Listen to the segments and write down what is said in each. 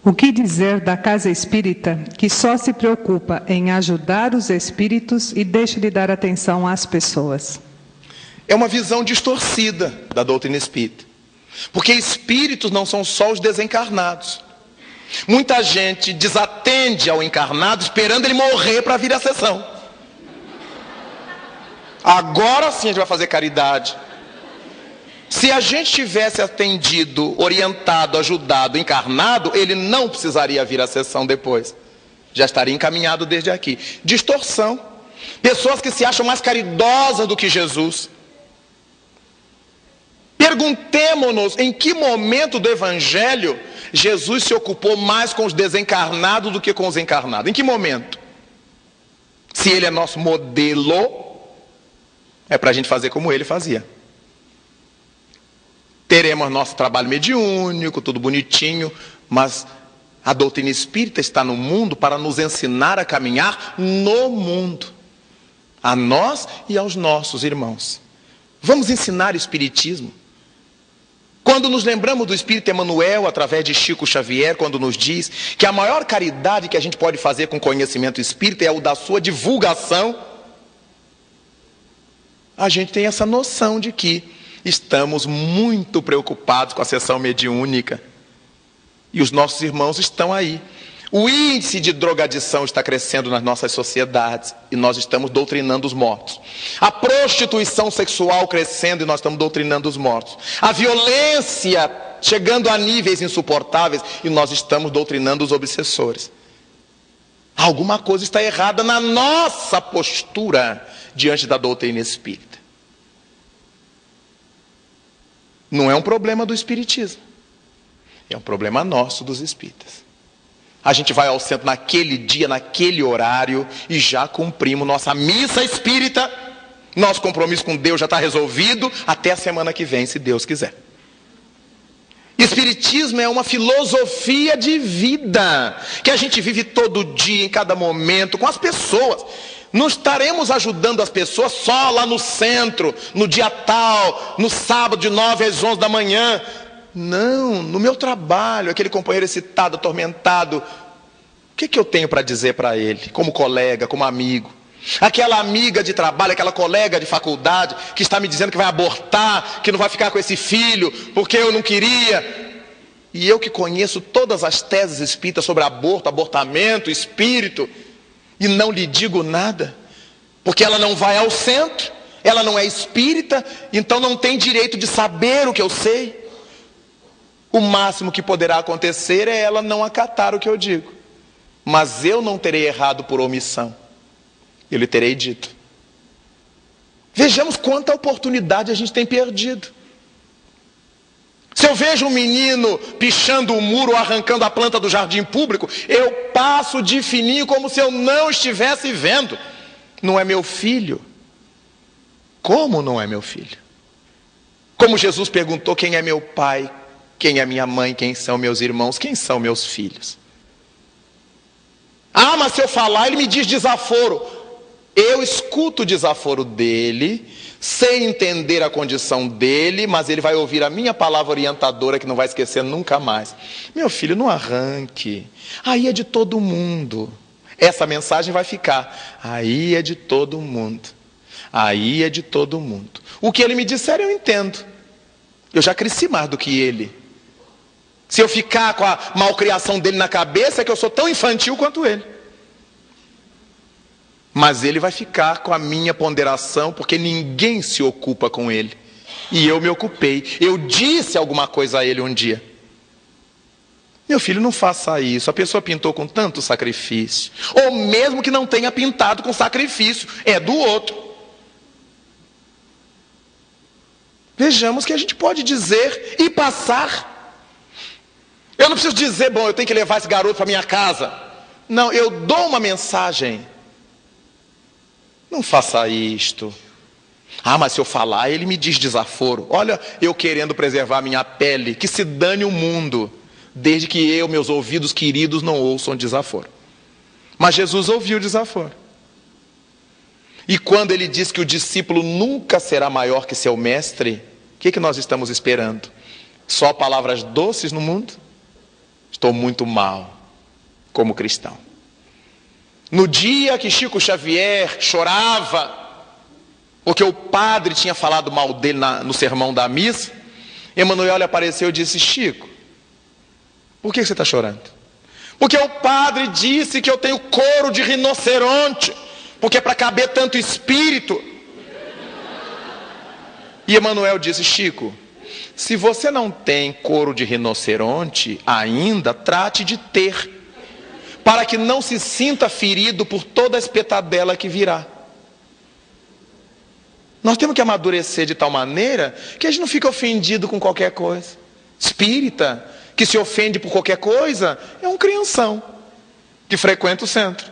O que dizer da casa espírita que só se preocupa em ajudar os espíritos e deixa de dar atenção às pessoas? É uma visão distorcida da doutrina espírita. Porque espíritos não são só os desencarnados. Muita gente desatende ao encarnado esperando ele morrer para vir à sessão. Agora sim a gente vai fazer caridade. Se a gente tivesse atendido, orientado, ajudado, encarnado, ele não precisaria vir à sessão depois. Já estaria encaminhado desde aqui. Distorção. Pessoas que se acham mais caridosas do que Jesus. Perguntemo-nos em que momento do Evangelho Jesus se ocupou mais com os desencarnados do que com os encarnados. Em que momento? Se ele é nosso modelo, é para a gente fazer como ele fazia. Teremos nosso trabalho mediúnico, tudo bonitinho, mas a doutrina espírita está no mundo para nos ensinar a caminhar no mundo, a nós e aos nossos irmãos. Vamos ensinar espiritismo. Quando nos lembramos do Espírito Emmanuel, através de Chico Xavier, quando nos diz que a maior caridade que a gente pode fazer com conhecimento espírita é o da sua divulgação, a gente tem essa noção de que estamos muito preocupados com a sessão mediúnica. E os nossos irmãos estão aí. O índice de drogadição está crescendo nas nossas sociedades e nós estamos doutrinando os mortos. A prostituição sexual crescendo e nós estamos doutrinando os mortos. A violência chegando a níveis insuportáveis e nós estamos doutrinando os obsessores. Alguma coisa está errada na nossa postura diante da doutrina espírita. Não é um problema do espiritismo. É um problema nosso dos espíritas. A gente vai ao centro naquele dia, naquele horário e já cumprimos nossa missa espírita. Nosso compromisso com Deus já está resolvido até a semana que vem, se Deus quiser. Espiritismo é uma filosofia de vida que a gente vive todo dia, em cada momento, com as pessoas. Não estaremos ajudando as pessoas só lá no centro, no dia tal, no sábado de 9 às 11 da manhã. Não, no meu trabalho, aquele companheiro excitado, atormentado, o que eu tenho para dizer para ele, como colega, como amigo? Aquela amiga de trabalho, aquela colega de faculdade, que está me dizendo que vai abortar, que não vai ficar com esse filho, porque eu não queria. E eu que conheço todas as teses espíritas sobre aborto, abortamento, espírito, e não lhe digo nada, porque ela não vai ao centro, ela não é espírita, então não tem direito de saber o que eu sei. O máximo que poderá acontecer é ela não acatar o que eu digo. Mas eu não terei errado por omissão. Eu lhe terei dito. Vejamos quanta oportunidade a gente tem perdido. Se eu vejo um menino pichando o muro ou arrancando a planta do jardim público, eu passo de fininho como se eu não estivesse vendo. Não é meu filho. Como não é meu filho? Como Jesus perguntou quem é meu pai, quem é minha mãe, quem são meus irmãos, quem são meus filhos? Ah, mas se eu falar, ele me diz desaforo. Eu escuto o desaforo dele, sei entender a condição dele, mas ele vai ouvir a minha palavra orientadora que não vai esquecer nunca mais. Meu filho, não arranque. Aí é de todo mundo. Essa mensagem vai ficar. Aí é de todo mundo. Aí é de todo mundo. O que ele me disser eu entendo. Eu já cresci mais do que ele. Se eu ficar com a malcriação dele na cabeça, é que eu sou tão infantil quanto ele. Mas ele vai ficar com a minha ponderação, porque ninguém se ocupa com ele. E eu me ocupei. Eu disse alguma coisa a ele um dia. Meu filho, não faça isso. A pessoa pintou com tanto sacrifício. Ou mesmo que não tenha pintado com sacrifício, é do outro. Vejamos que a gente pode dizer e passar. Eu não preciso dizer, bom, eu tenho que levar esse garoto para minha casa. Não, eu dou uma mensagem. Não faça isto. Ah, mas se eu falar, ele me diz desaforo. Olha, eu querendo preservar minha pele, que se dane o mundo, desde que eu, meus ouvidos queridos, não ouçam desaforo. Mas Jesus ouviu o desaforo. E quando ele diz que o discípulo nunca será maior que seu mestre, o que nós estamos esperando? Só palavras doces no mundo? estou muito mal como cristão. No dia que Chico Xavier chorava, porque o padre tinha falado mal dele no sermão da missa, Emanuel lhe apareceu e disse: Chico, por que você está chorando? Porque o padre disse que eu tenho couro de rinoceronte, porque é para caber tanto espírito. E Emanuel disse: Chico, se você não tem couro de rinoceronte ainda, trate de ter, para que não se sinta ferido por toda a espetadela que virá. Nós temos que amadurecer de tal maneira que a gente não fica ofendido com qualquer coisa. Espírita que se ofende por qualquer coisa é um crianção que frequenta o centro.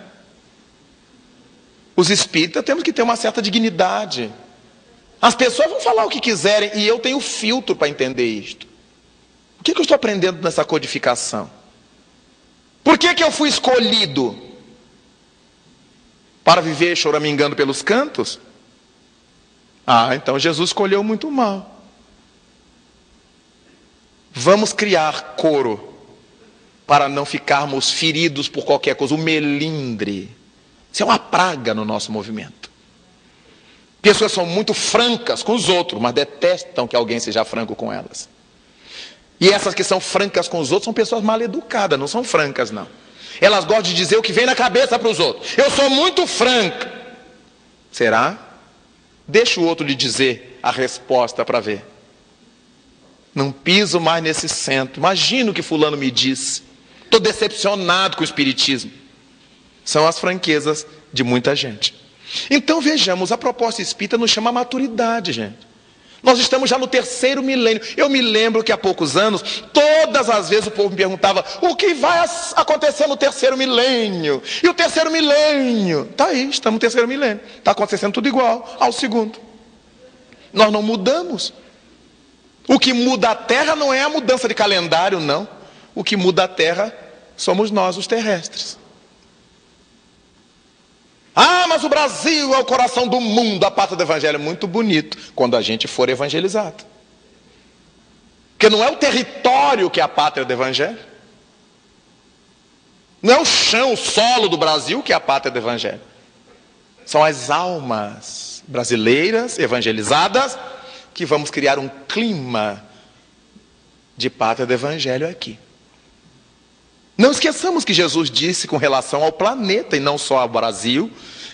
Os espíritas temos que ter uma certa dignidade. As pessoas vão falar o que quiserem e eu tenho filtro para entender isto. O que eu estou aprendendo nessa codificação? Por que eu fui escolhido? Para viver choramingando pelos cantos? Então Jesus escolheu muito mal. Vamos criar couro para não ficarmos feridos por qualquer coisa. O melindre. Isso é uma praga no nosso movimento. Pessoas são muito francas com os outros, mas detestam que alguém seja franco com elas. E essas que são francas com os outros são pessoas mal educadas, não são francas não. Elas gostam de dizer o que vem na cabeça para os outros. Eu sou muito franca. Será? Deixa o outro lhe dizer a resposta para ver. Não piso mais nesse centro. Imagina o que fulano me disse. Estou decepcionado com o espiritismo. São as franquezas de muita gente. Então vejamos, a proposta espírita nos chama a maturidade, gente. Nós estamos já no 3º milênio. Eu me lembro que há poucos anos, todas as vezes o povo me perguntava: o que vai acontecer no 3º milênio? E o 3º milênio? Está aí, estamos no 3º milênio. Está acontecendo tudo igual ao 2º. Nós não mudamos. O que muda a Terra não é a mudança de calendário, não. O que muda a Terra somos nós, os terrestres. Mas o Brasil é o coração do mundo, a pátria do Evangelho. É muito bonito quando a gente for evangelizado. Porque não é o território que é a pátria do Evangelho. Não é o chão, o solo do Brasil que é a pátria do Evangelho. São as almas brasileiras evangelizadas que vamos criar um clima de pátria do Evangelho aqui. Não esqueçamos que Jesus disse com relação ao planeta e não só ao Brasil,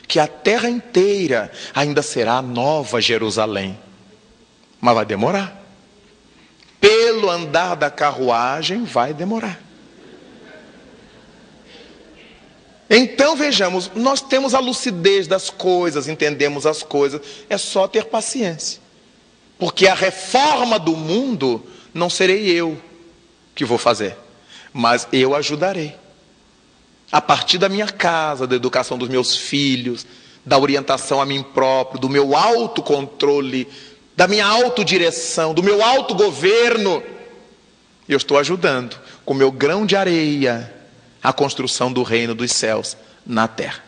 que a terra inteira ainda será Nova Jerusalém. Mas vai demorar. Pelo andar da carruagem vai demorar. Então vejamos, nós temos a lucidez das coisas, entendemos as coisas, é só ter paciência. Porque a reforma do mundo não serei eu que vou fazer, mas eu ajudarei. A partir da minha casa, da educação dos meus filhos, da orientação a mim próprio, do meu autocontrole, da minha autodireção, do meu autogoverno, eu estou ajudando com o meu grão de areia a construção do reino dos céus na terra.